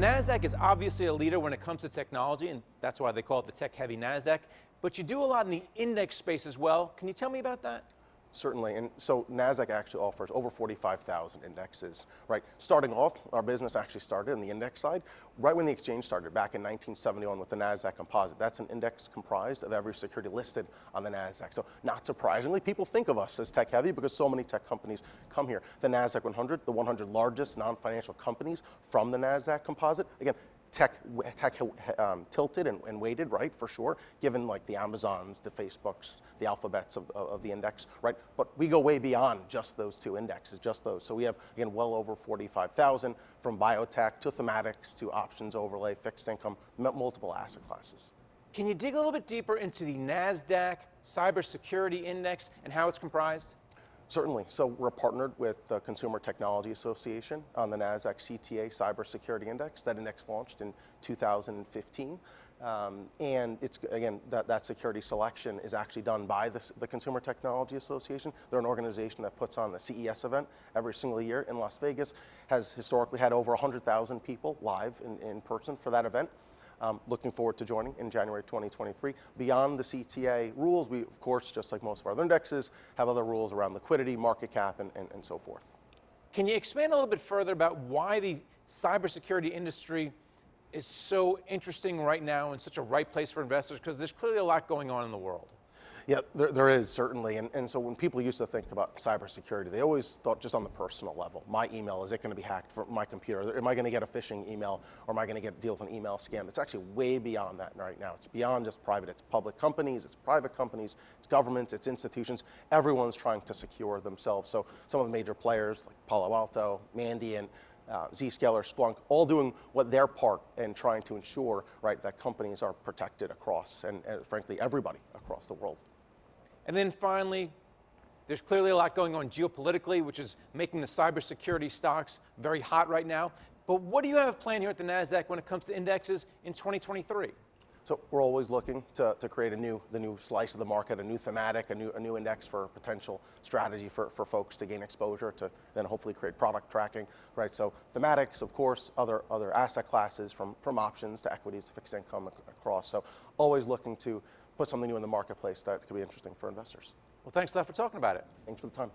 Nasdaq is obviously a leader when it comes to technology, and that's why they call it the tech-heavy Nasdaq. But you do a lot in the index space as well. Can you tell me about that? Certainly, and so Nasdaq actually offers over 45,000 indexes, right? Starting off, our business actually started in the index side, right when the exchange started back in 1971 with the Nasdaq Composite. That's an index comprised of every security listed on the Nasdaq. So not surprisingly, people think of us as tech heavy because so many tech companies come here. The Nasdaq 100, the 100 largest non-financial companies from the Nasdaq Composite, again, tech tilted and weighted, right, for sure, given like the Amazons, the Facebooks, the Alphabets of the index, right? But we go way beyond just those two indexes, just those. So we have, again, well over 45,000 from biotech to thematics to options overlay, fixed income, multiple asset classes. Can you dig a little bit deeper into the Nasdaq Cybersecurity Index and how it's comprised? Certainly. So we're partnered with the Consumer Technology Association on the Nasdaq CTA Cybersecurity Index. That index launched in 2015. And it's, again, that security selection is actually done by the Consumer Technology Association. They're an organization that puts on the CES event every single year in Las Vegas, has historically had over 100,000 people live in person for that event. Looking forward to joining in January 2023. Beyond the CTA rules, we, of course, just like most of our other indexes, have other rules around liquidity, market cap, and so forth. Can you expand a little bit further about why the cybersecurity industry is so interesting right now and such a right place for investors? Because there's clearly a lot going on in the world. Yeah, there is certainly, and so when people used to think about cybersecurity, they always thought just on the personal level. My email, is it going to be hacked from my computer? Am I going to get a phishing email, or am I going to deal with an email scam? It's actually way beyond that right now. It's beyond just private. It's public companies, it's private companies, it's governments, it's institutions. Everyone's trying to secure themselves. So some of the major players like Palo Alto, Mandiant, Zscaler, Splunk, all doing what their part in trying to ensure, right, that companies are protected across, and frankly, everybody across the world. And then finally, there's clearly a lot going on geopolitically, which is making the cybersecurity stocks very hot right now. But what do you have planned here at the Nasdaq when it comes to indexes in 2023? So we're always looking to create the new slice of the market, a new thematic, a new index for potential strategy for folks to gain exposure to then hopefully create product tracking, right? So thematics, of course, other asset classes from options to equities to fixed income across. So always looking to put something new in the marketplace that could be interesting for investors. Well, thanks a lot for talking about it. Thanks for the time.